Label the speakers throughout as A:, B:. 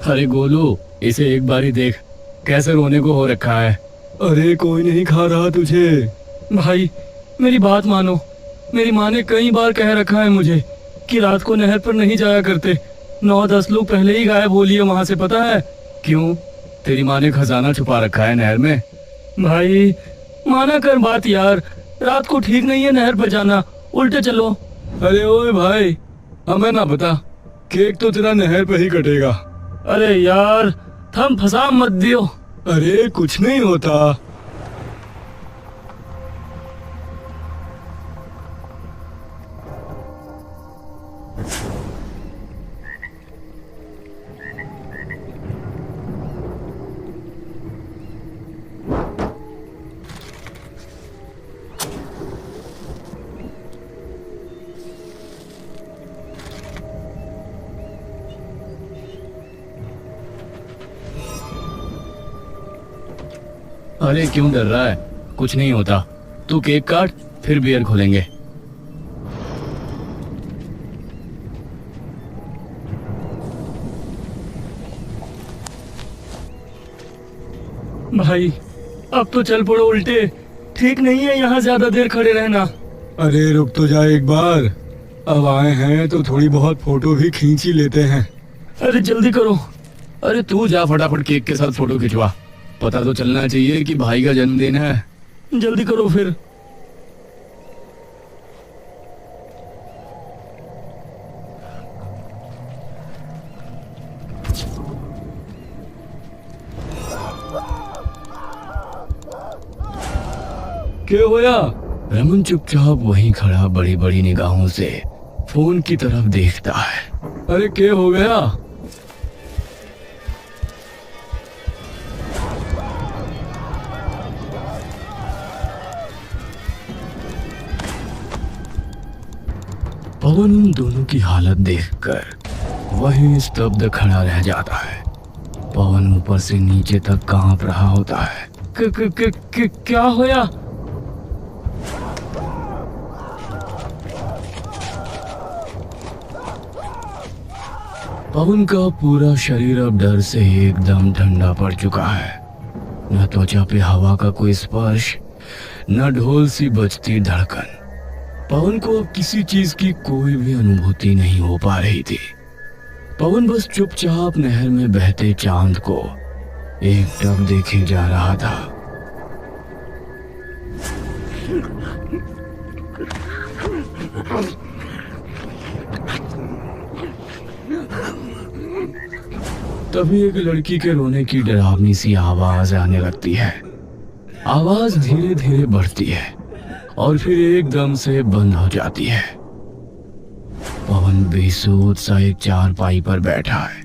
A: अरे गोलू, इसे एक बारी देख, कैसे रोने को हो रखा है। अरे कोई नहीं खा रहा तुझे। भाई मेरी बात मानो, मेरी माँ ने कई बार कह रखा है मुझे कि रात को नहर पर नहीं जाया करते। 9-10 लोग पहले ही गायब हो लिए वहां से, पता है क्यों? तेरी माँ ने खजाना छुपा रखा है नहर में। भाई माना कर बात यार, रात को ठीक नहीं है नहर पर जाना, उल्टे चलो। अरे ओए भाई, हमें ना बता, केक तो तेरा नहर पे ही कटेगा। अरे यार थम फंसा मत दियो। अरे कुछ नहीं होता। अरे क्यों डर रहा है? कुछ नहीं होता, तू केक काट, फिर बियर खोलेंगे। भाई अब तो चल पड़ो उल्टे, ठीक नहीं है यहाँ ज्यादा देर खड़े रहना। अरे रुक तो जा एक बार, अब आए हैं तो थोड़ी बहुत फोटो भी खींच ही लेते हैं। अरे जल्दी करो। अरे तू जा फटाफट केक के साथ फोटो खिंचवा, पता तो चलना चाहिए कि भाई का जन्मदिन है। जल्दी करो फिर। क्या होया? रमन चुपचाप वहीं खड़ा बड़ी बड़ी निगाहों से फोन की तरफ देखता है। अरे क्या हो गया? पवन उन दोनों की हालत देखकर वहीं स्तब्ध खड़ा रह जाता है। पवन ऊपर से नीचे तक कांप रहा होता है। क्या होया? पवन का पूरा शरीर अब डर से एकदम ठंडा पड़ चुका है। न त्वचा पे हवा का कोई स्पर्श, न ढोल सी बजती धड़कन। पवन को अब किसी चीज की कोई भी अनुभूति नहीं हो पा रही थी। पवन बस चुपचाप नहर में बहते चांद को एकटक देखे जा रहा था। तभी एक लड़की के रोने की डरावनी सी आवाज आने लगती है। आवाज धीरे धीरे बढ़ती है और फिर एकदम से बंद हो जाती है। पवन बेसुध सा एक चारपाई पर बैठा है।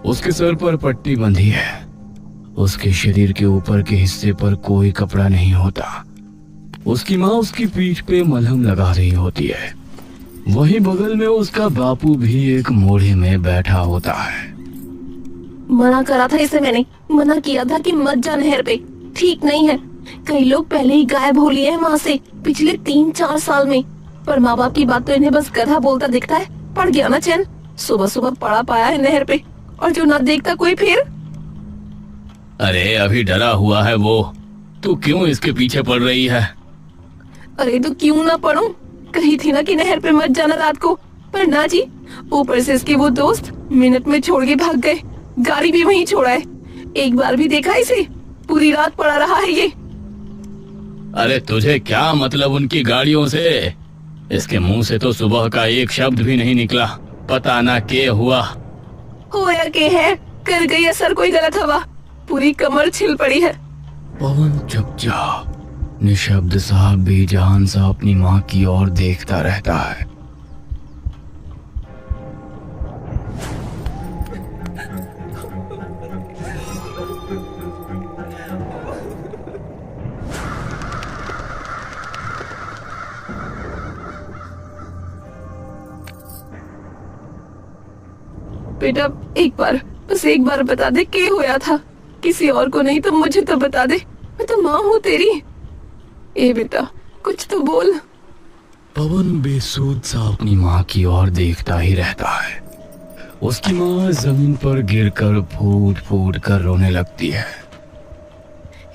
A: उसके सर पर पट्टी बंधी है। उसके शरीर के ऊपर के हिस्से पर कोई कपड़ा नहीं होता। उसकी माँ उसकी पीठ पे मलहम लगा रही होती है। वहीं बगल में उसका बापू भी एक मोढ़े में बैठा होता है।
B: मना करा था इसे मैंने, मना किया था कि मत जा नहर पे, ठीक नहीं है। कई लोग पहले ही गायब हो लिए हैं वहाँ से पिछले 3-4 साल में। पर माँ बाप की बात तो इन्हें बस गधा बोलता दिखता है। पड़ गया ना चैन, सुबह सुबह पड़ा पाया है नहर पे, और जो ना देखता कोई फिर।
A: अरे अभी डरा हुआ है वो, तू क्यों इसके पीछे पड़ रही है?
B: अरे तो क्यों ना पढ़ूं, कही थी ना कि नहर पे मत जाना रात को, पर ना जी। ऊपर से इसके वो दोस्त मिनट में छोड़ के भाग गए, गाड़ी भी वहीं छोड़ा है। एक बार भी देखा इसे, पूरी रात पड़ा रहा है ये।
A: अरे तुझे क्या मतलब उनकी गाड़ियों से? इसके मुंह से तो सुबह का एक शब्द भी नहीं निकला। पता ना क्या हुआ।
B: होया के है, कर गई असर कोई गलत हवा, पूरी कमर छिल पड़ी है।
A: पवन चुपचाप निशब्द सा बेजान सा अपनी माँ की ओर देखता रहता है।
B: बेटा एक बार, बस एक बार बता दे क्या होया था। किसी और को नहीं तो मुझे तो बता दे, मैं तो माँ हूँ तेरी। ए बेटा कुछ तो बोल।
A: पवन बेसुध सा अपनी माँ की ओर देखता ही रहता है। उसकी माँ जमीन पर गिरकर फूट फूट कर रोने लगती है।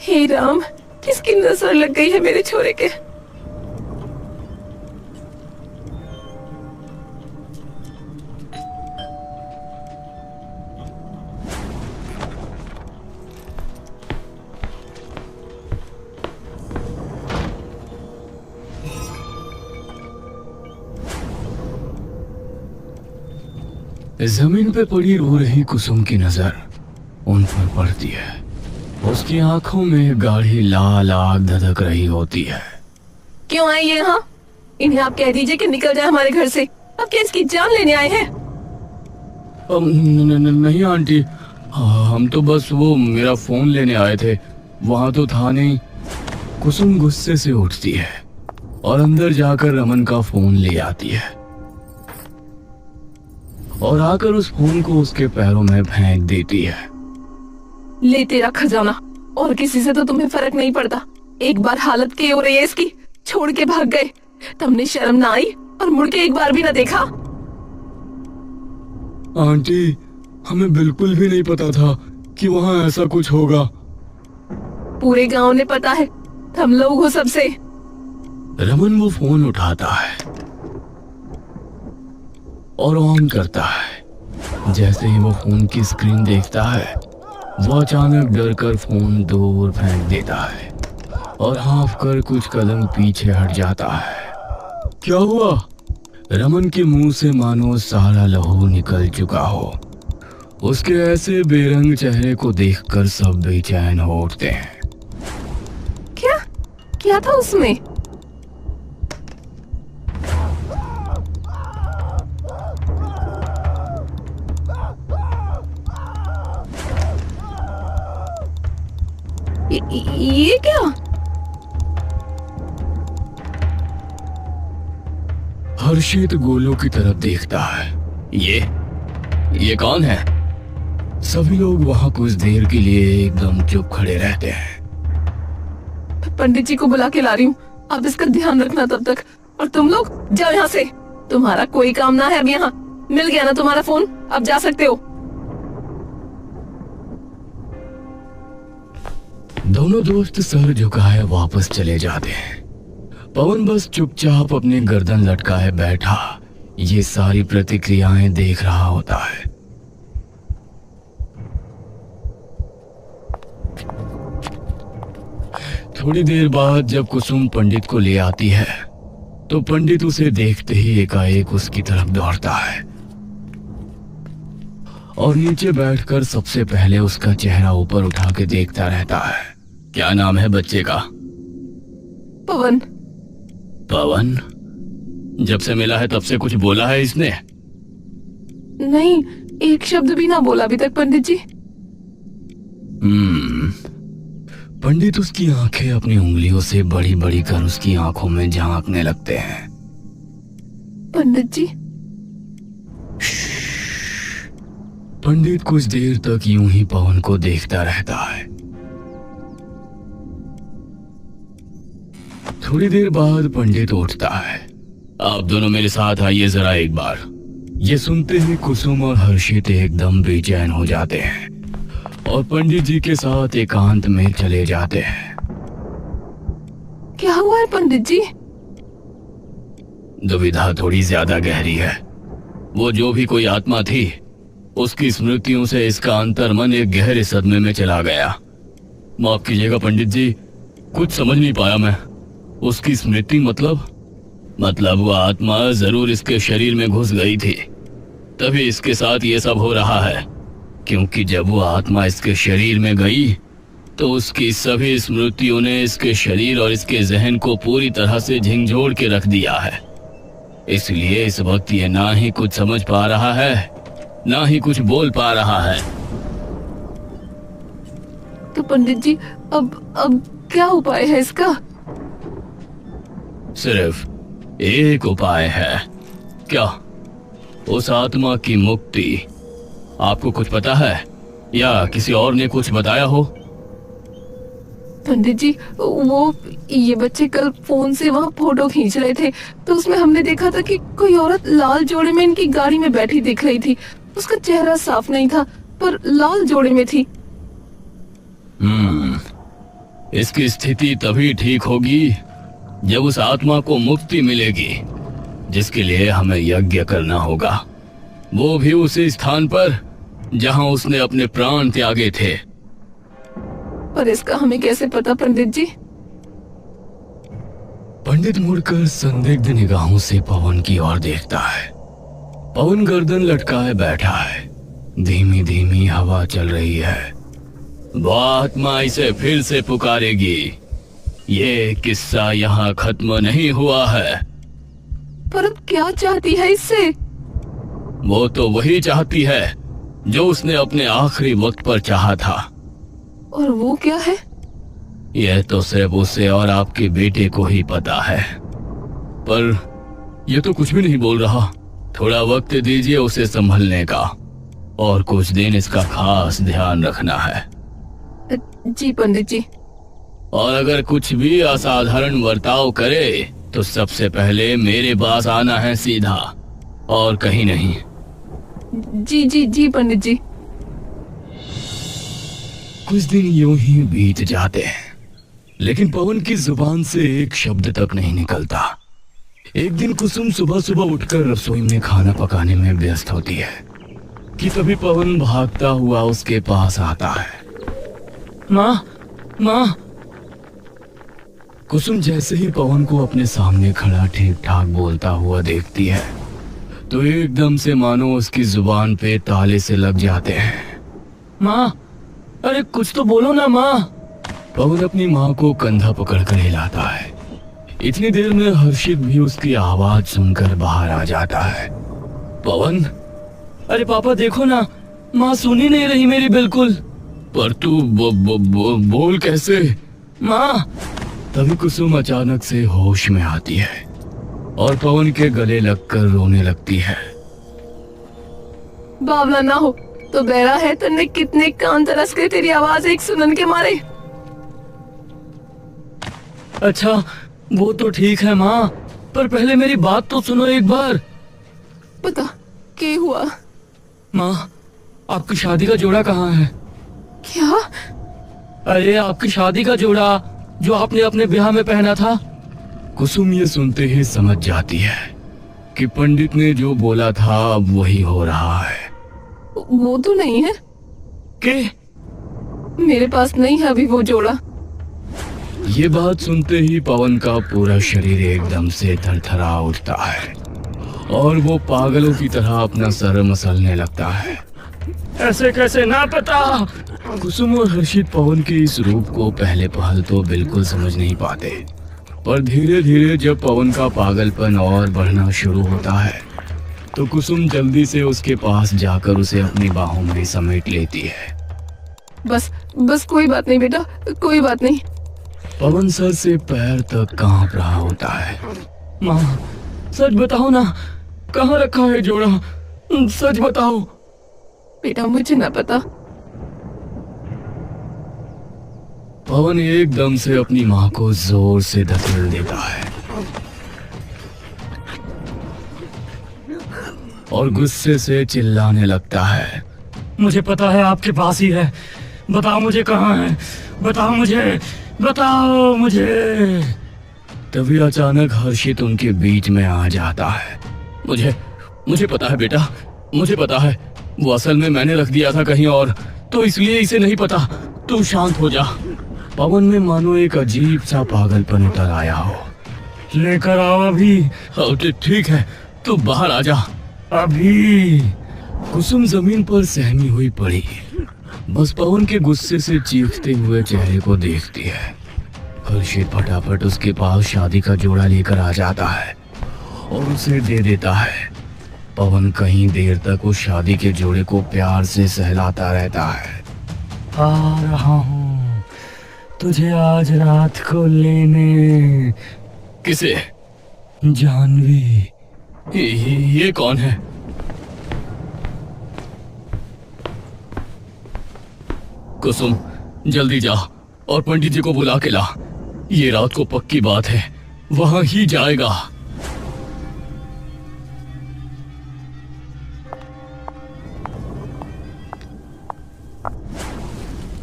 B: हे राम, किसकी नजर लग गई है मेरे छोरे के।
A: जमीन पे पड़ी रो रही कुसुम की नजर उन पर पड़ती है। उसकी आंखों में गाढ़ी लाल आग धधक रही होती है।
B: क्यों आए ये यहाँ? इन्हें आप कह दीजिए कि निकल जाए हमारे घर से। अब क्या इसकी जान लेने आए हैं?
A: नहीं आंटी, हम तो बस वो मेरा फोन लेने आए थे, वहां तो था नहीं। कुसुम गुस्से से उठती है और अंदर जाकर रमन का फोन ले आती है और आकर उस फोन को उसके पैरों में फेंक देती है।
B: ले तेरा खजाना, और किसी से तो तुम्हें फर्क नहीं पड़ता। एक बार हालत के हो रही है इसकी, छोड़ के भाग गए। तुमने शर्म ना आई और मुड़ के एक बार भी ना देखा?
A: आंटी, हमें बिल्कुल भी नहीं पता था कि वहाँ ऐसा कुछ होगा।
B: पूरे गांव ने पता है, तुम लोग हो सबसे।
A: रमन वो फोन उठाता है और ऑन करता है। जैसे ही वो फोन की स्क्रीन देखता है, वो अचानक डर कर फोन दूर फेंक देता है और हाँफ कर कुछ कदम पीछे हट जाता है। क्या हुआ? रमन के मुंह से मानो सारा लहू निकल चुका हो। उसके ऐसे बेरंग चेहरे को देखकर सब बेचैन हो उठते हैं।
B: क्या क्या था उसमें? ये क्या?
A: हर्षित गोलू की तरफ देखता है। ये कौन है? सभी लोग वहां कुछ देर के लिए एकदम चुप खड़े रहते हैं।
B: पंडित जी को बुला के ला रही हूँ, आप इसका ध्यान रखना तब तक। और तुम लोग जाओ यहाँ से, तुम्हारा कोई काम ना है अब यहाँ। मिल गया ना तुम्हारा फोन, अब जा सकते हो।
A: दोनों दोस्त सर झुकाए वापस चले जाते हैं। पवन बस चुपचाप अपनी गर्दन लटकाए बैठा ये सारी प्रतिक्रियाएं देख रहा होता है। थोड़ी देर बाद जब कुसुम पंडित को ले आती है तो पंडित उसे देखते ही एकाएक उसकी तरफ दौड़ता है और नीचे बैठकर सबसे पहले उसका चेहरा ऊपर उठा के देखता रहता है। क्या नाम है बच्चे का?
B: पवन।
A: पवन? जब से मिला है तब से कुछ बोला है इसने?
B: नहीं, एक शब्द भी ना बोला अभी तक पंडित जी।
A: पंडित उसकी आंखें अपनी उंगलियों से बड़ी बड़ी कर उसकी आंखों में झांकने लगते हैं।
B: पंडित जी।
A: पंडित कुछ देर तक यूं ही पवन को देखता रहता है। थोड़ी देर बाद पंडित उठता है। आप दोनों मेरे साथ आइए जरा एक बार। ये सुनते ही कुसुम और हर्षित एकदम बेचैन हो जाते हैं और पंडित जी के साथ एकांत में चले जाते हैं।
B: क्या हुआ है पंडित जी?
A: दुविधा थोड़ी ज्यादा गहरी है। वो जो भी कोई आत्मा थी, उसकी स्मृतियों से इसका अंतर्मन एक गहरे सदमे में चला गया। माफ कीजिएगा पंडित जी, कुछ समझ नहीं पाया मैं। उसकी स्मृति मतलब वो आत्मा जरूर इसके शरीर में घुस गई थी, तभी इसके साथ ये सब हो रहा है। क्योंकि जब वो आत्मा इसके शरीर में गई तो उसकी सभी स्मृतियों ने इसके शरीर और इसके जहन को पूरी तरह से झिंझोड़ के रख दिया है। इसलिए इस वक्त ये ना ही कुछ समझ पा रहा है, ना ही कुछ बोल पा रहा है।
B: तो पंडित जी, अब क्या उपाय है इसका?
A: सिर्फ एक उपाय है। क्या? उस आत्मा की मुक्ति। आपको कुछ पता है या किसी और ने कुछ बताया हो?
B: पंडित जी, वो ये बच्चे कल फोन से वहाँ फोटो खींच रहे थे, तो उसमें हमने देखा था कि कोई औरत लाल जोड़े में इनकी गाड़ी में बैठी दिख रही थी। उसका चेहरा साफ नहीं था पर लाल जोड़े में थी।
A: इसकी स्थिति तभी ठीक होगी जब उस आत्मा को मुक्ति मिलेगी, जिसके लिए हमें यज्ञ करना होगा, वो भी उसी स्थान पर जहां उसने अपने प्राण त्यागे थे।
B: पर इसका हमें कैसे पता पंडित जी?
A: पंडित मुड़कर संदिग्ध निगाहों से पवन की ओर देखता है। पवन गर्दन लटकाए बैठा है। धीमी धीमी हवा चल रही है। वो आत्मा इसे फिर से पुकारेगी। ये किस्सा यहाँ खत्म नहीं हुआ है।
B: पर अब क्या चाहती है इससे?
A: वो तो वही चाहती है जो उसने अपने आखिरी वक्त पर चाहा था।
B: और वो क्या है?
A: यह तो सिर्फ उसे और आपके बेटे को ही पता है। पर यह तो कुछ भी नहीं बोल रहा। थोड़ा वक्त दीजिए उसे संभलने का, और कुछ दिन इसका खास ध्यान रखना है।
B: जी पंडित जी।
A: और अगर कुछ भी असाधारण बर्ताव करे तो सबसे पहले मेरे पास आना है सीधा, और कहीं नहीं।
B: जी जी जी पंडित जी।
A: कुछ दिन यूं ही बीत जाते हैं, लेकिन पवन की जुबान से एक शब्द तक नहीं निकलता। एक दिन कुसुम सुबह सुबह उठकर रसोई में खाना पकाने में व्यस्त होती है कि तभी पवन भागता हुआ उसके पास आता है। माँ, माँ। कुसुम जैसे ही पवन को अपने सामने खड़ा ठीक ठाक बोलता हुआ देखती है तो एकदम से मानो उसकी जुबान पे ताले से लग जाते हैं। माँ, अरे कुछ तो बोलो ना माँ। पवन अपनी माँ को कंधा पकड़कर हिलाता है। इतनी देर में हर्षित भी उसकी आवाज सुनकर बाहर आ जाता है। पवन, अरे पापा देखो ना, माँ सुन ही नहीं रही मेरी बिल्कुल। पर तू बोल कैसे? माँ। तभी कुसुम अचानक से होश में आती है और पवन के गले लगकर रोने लगती है।
B: बावला ना हो तो बहरा है, तुमने कितने कान तरस के तेरी आवाज एक सुनन के मारे।
A: अच्छा वो तो ठीक है माँ, पर पहले मेरी बात तो सुनो एक बार।
B: पता क्या हुआ?
A: माँ, आपकी शादी का जोड़ा कहाँ है?
B: क्या?
A: अरे आपकी शादी का जोड़ा जो आपने अपने ब्याह में पहना था। कुसुम ये सुनते ही समझ जाती है कि पंडित ने जो बोला था अब वही हो रहा है।
B: वो तो नहीं है।
A: के?
B: मेरे पास नहीं है अभी वो जोड़ा।
A: ये बात सुनते ही पवन का पूरा शरीर एकदम से थरथरा उठता है और वो पागलों की तरह अपना सर मसलने लगता है। ऐसे कैसे ना पता? कुसुम और हर्षित पवन के इस रूप को पहले पहल तो बिल्कुल समझ नहीं पाते, पर धीरे धीरे जब पवन का पागलपन और बढ़ना शुरू होता है तो कुसुम जल्दी से उसके पास जाकर उसे अपनी बाहों में समेट लेती है।
B: बस कोई बात नहीं बेटा, कोई बात नहीं।
A: पवन सर से पैर तक कांप रहा होता है। माँ, सच बताओ ना, कहाँ रखा है जोड़ा? सच बताओ।
B: बेटा मुझे ना पता।
A: पवन एकदम से अपनी माँ को जोर से धकेल देता है और गुस्से से चिल्लाने लगता है। मुझे पता है आपके पास ही है, बताओ मुझे कहाँ है, बताओ मुझे, बताओ मुझे। तभी अचानक हर्षित उनके बीच में आ जाता है। मुझे पता है बेटा, मुझे पता है। वो असल में मैंने रख दिया था कहीं और, तो इसलिए इसे नहीं पता। तू शांत हो जा। पवन में मानो एक अजीब सा पागलपन उतर आया हो। लेकर आओ अभी। ठीक है, तू बाहर आ जा अभी। कुसुम जमीन पर सहमी हुई पड़ी, बस पवन के गुस्से से चीखते हुए चेहरे को देखती है। हर्षित फटाफट उसके पास शादी का जोड़ा लेकर आ जाता है और उसे दे देता है। पवन कहीं देर तक उस शादी के जोड़े को प्यार से सहलाता रहता है। आ रहा हूँ तुझे आज रात को लेने। किसे? जानवी। ये कौन है? कुसुम, जल्दी जा और पंडित जी को बुला के ला। ये रात को पक्की बात है वहां ही जाएगा।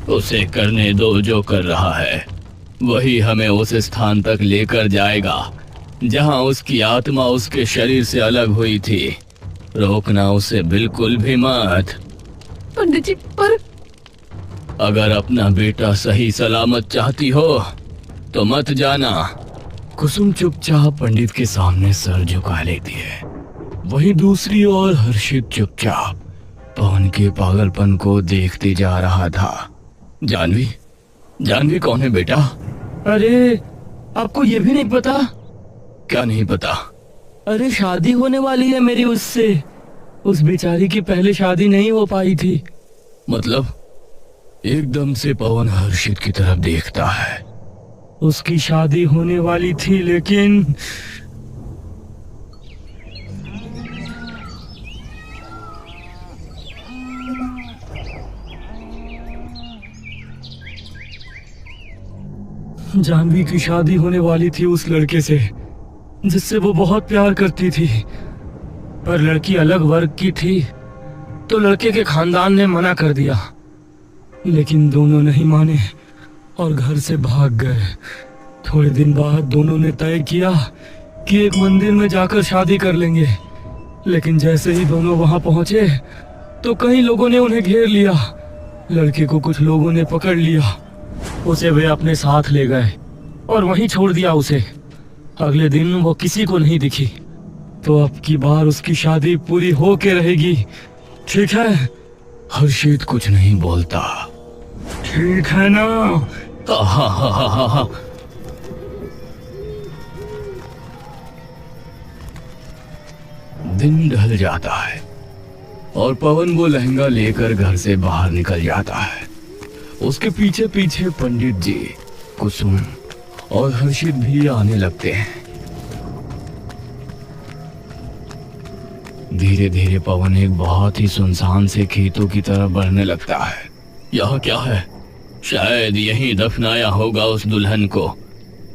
A: उसे करने दो जो कर रहा है। वही हमें उस स्थान तक लेकर जाएगा जहां उसकी आत्मा उसके शरीर से अलग हुई थी। रोकना उसे बिल्कुल भी मत।
B: पंडित जी, पर
A: अगर अपना बेटा सही सलामत चाहती हो तो मत जाना। कुसुम चुपचाप पंडित के सामने सर झुका लेती है। वहीं दूसरी ओर हर्षित चुपचाप पवन के पागलपन को देखते जा रहा था। जानवी, जानवी कौन है बेटा? अरे आपको ये भी नहीं पता? क्या नहीं पता? अरे शादी होने वाली है मेरी उससे। उस बेचारी की पहले शादी नहीं हो पाई थी। मतलब? एकदम से पवन हर्षित की तरफ देखता है। उसकी शादी होने वाली थी लेकिन जानवी की शादी होने वाली थी उस लड़के से जिससे वो बहुत प्यार करती थी। पर लड़की अलग वर्ग की थी तो लड़के के खानदान ने मना कर दिया। लेकिन दोनों नहीं माने और घर से भाग गए। थोड़े दिन बाद दोनों ने तय किया कि एक मंदिर में जाकर शादी कर लेंगे। लेकिन जैसे ही दोनों वहां पहुंचे तो कई लोगों ने उन्हें घेर लिया। लड़के को कुछ लोगों ने पकड़ लिया। उसे वे अपने साथ ले गए और वहीं छोड़ दिया उसे। अगले दिन वो किसी को नहीं दिखी। तो अब की बार उसकी शादी पूरी हो के रहेगी, ठीक है? हर्षित कुछ नहीं बोलता। ठीक है ना? दिन ढल जाता है और पवन वो लहंगा लेकर घर से बाहर निकल जाता है। उसके पीछे पीछे पंडित जी, कुसुम और हर्षित भी आने लगते हैं। धीरे धीरे पवन एक बहुत ही सुनसान से खेतों की तरफ बढ़ने लगता है। यह क्या है? शायद यहीं दफनाया होगा उस दुल्हन को।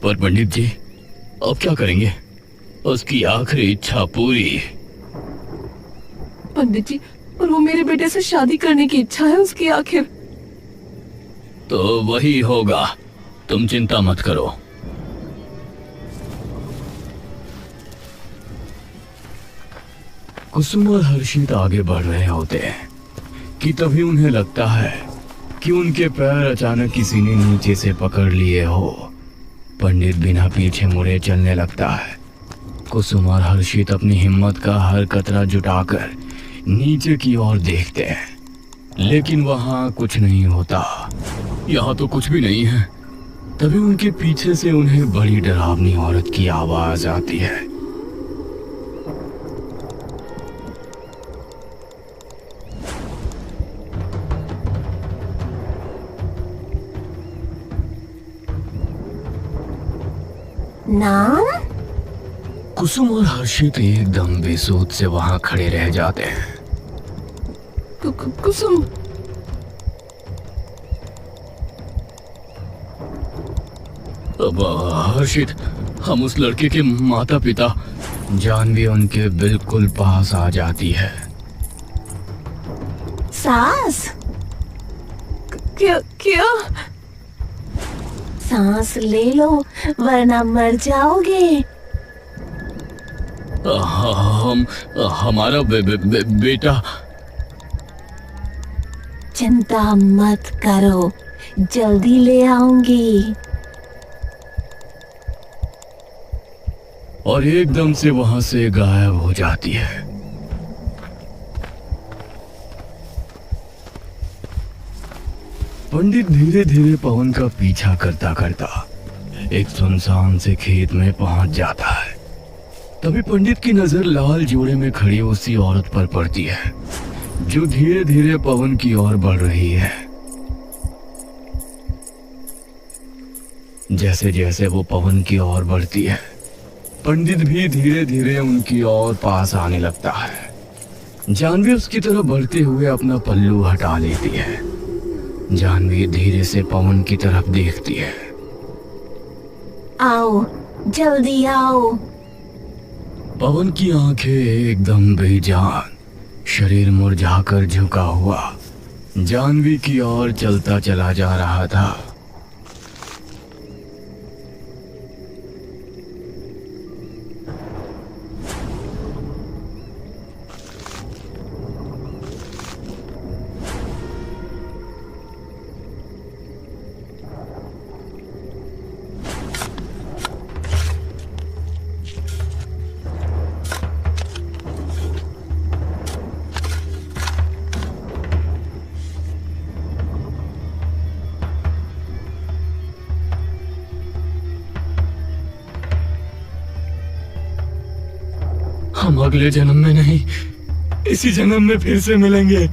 A: पर पंडित जी, अब क्या करेंगे? उसकी आखिरी इच्छा पूरी।
B: पंडित जी, और वो मेरे बेटे से शादी करने की इच्छा है उसकी आखिर।
A: तो वही होगा, तुम चिंता मत करो। कुसुम और हर्षित आगे बढ़ रहे होते हैं कि तभी उन्हें लगता है कि उनके पैर अचानक किसी ने नीचे से पकड़ लिए हो। पंडित बिना पीछे मुड़े चलने लगता है। कुसुम और हर्षित अपनी हिम्मत का हर कतरा जुटाकर नीचे की ओर देखते हैं, लेकिन वहां कुछ नहीं होता। यहाँ तो कुछ भी नहीं है। तभी उनके पीछे से उन्हें बड़ी डरावनी औरत की आवाज आती है।
B: नाम?
A: कुसुम और हर्षित एकदम बेसुध से वहां खड़े रह जाते हैं।
B: कुसुम।
A: अब हर्षित, हम उस लड़के के माता पिता। जानवी उनके बिल्कुल पास आ जाती है।
B: सास? क्या क्या? सांस ले लो वरना मर जाओगे।
A: हमारा बेटा।
B: चिंता मत करो, जल्दी ले आऊंगी।
A: और एकदम से वहां से गायब हो जाती है। पंडित धीरे धीरे पवन का पीछा करता करता एक सुनसान से खेत में पहुंच जाता है। तभी पंडित की नजर लाल जोड़े में खड़ी उसी औरत पर पड़ती है जो धीरे धीरे पवन की ओर बढ़ रही है। जैसे जैसे वो पवन की ओर बढ़ती है, पंडित भी धीरे धीरे उनकी ओर पास आने लगता है। जानवी उसकी तरफ बढ़ते हुए अपना पल्लू हटा लेती है। जानवी धीरे से पवन की तरफ देखती है।
B: आओ, जल्दी आओ।
A: पवन की आंखें एकदम बेजान, शरीर मुरझाकर झुका हुआ, जानवी की ओर चलता चला जा रहा था। हम अगले जन्म में नहीं, इसी जन्म में फिर से मिलेंगे।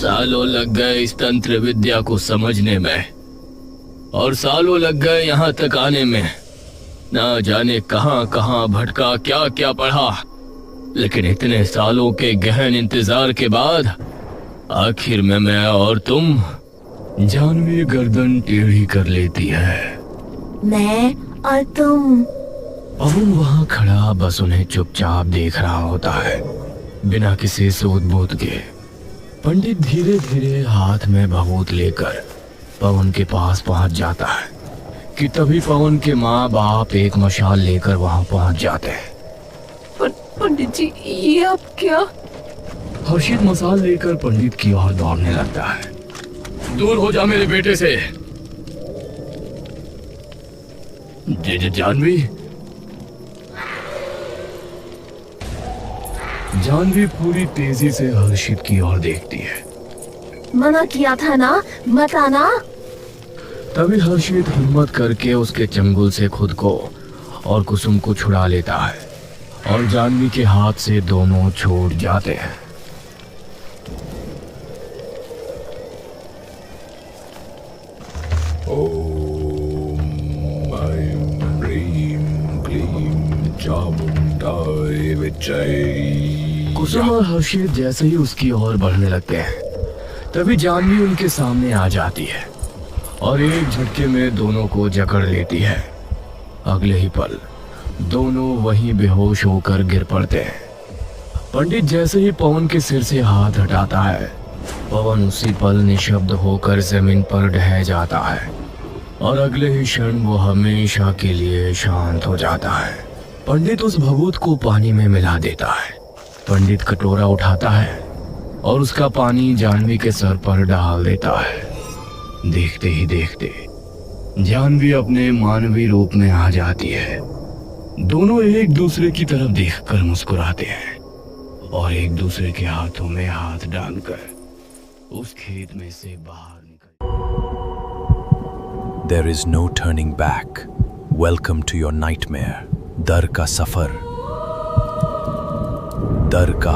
A: सालों लग गए इस तंत्र विद्या को समझने में, और सालों लग गए यहाँ तक आने में। ना जाने कहाँ कहाँ भटका, क्या क्या पढ़ा, लेकिन इतने सालों के गहन इंतजार के बाद आखिर में मैं और तुम। जानवी गर्दन टेढ़ी कर लेती है।
B: मैं और तुम?
A: पवन वहां खड़ा बस उन्हें चुपचाप देख रहा होता है, बिना किसी सूद-बूद के। पंडित धीरे धीरे हाथ में भभूत लेकर पवन के पास पहुंच जाता है कि तभी पवन के माँ बाप एक मशाल लेकर वहां पहुंच जाते हैं।
B: पंडित जी, ये आप क्या?
A: हर्षित मसाल लेकर पंडित की ओर दौड़ने लगता है। दूर हो जा मेरे बेटे से। जानवी पूरी तेजी से हर्षित की ओर देखती है।
B: मना किया था ना, मत आना।
A: तभी हर्षित हिम्मत करके उसके चंगुल से खुद को और कुसुम को छुड़ा लेता है, और जानवी के हाथ से दोनों छूट जाते हैं।
C: ओम ऐं ह्रीं क्लीं चामुंडाय विच्चै।
A: कुसुम और हर्षित जैसे ही उसकी ओर बढ़ने लगते हैं, तभी जानवी उनके सामने आ जाती है और एक झटके में दोनों को जकड़ लेती है। अगले ही पल दोनों वहीं बेहोश होकर गिर पड़ते हैं। पंडित जैसे ही पवन के सिर से हाथ हटाता है, पवन उसी पल निशब्द होकर जमीन पर ढह जाता है, और अगले ही क्षण वो हमेशा के लिए शांत हो जाता है। पंडित उस भभूत को पानी में मिला देता है। पंडित कटोरा उठाता है और उसका पानी जानवी के सर पर डाल देता है। देखते ही देखते जानवी अपने मानवीय रूप में आ जाती है। दोनों एक दूसरे की तरफ देखकर मुस्कुराते हैं और एक दूसरे के हाथों में हाथ डालकर उस खेत में से बाहर निकल।
C: There is no turning back. Welcome to your nightmare. दर का सफर, दर का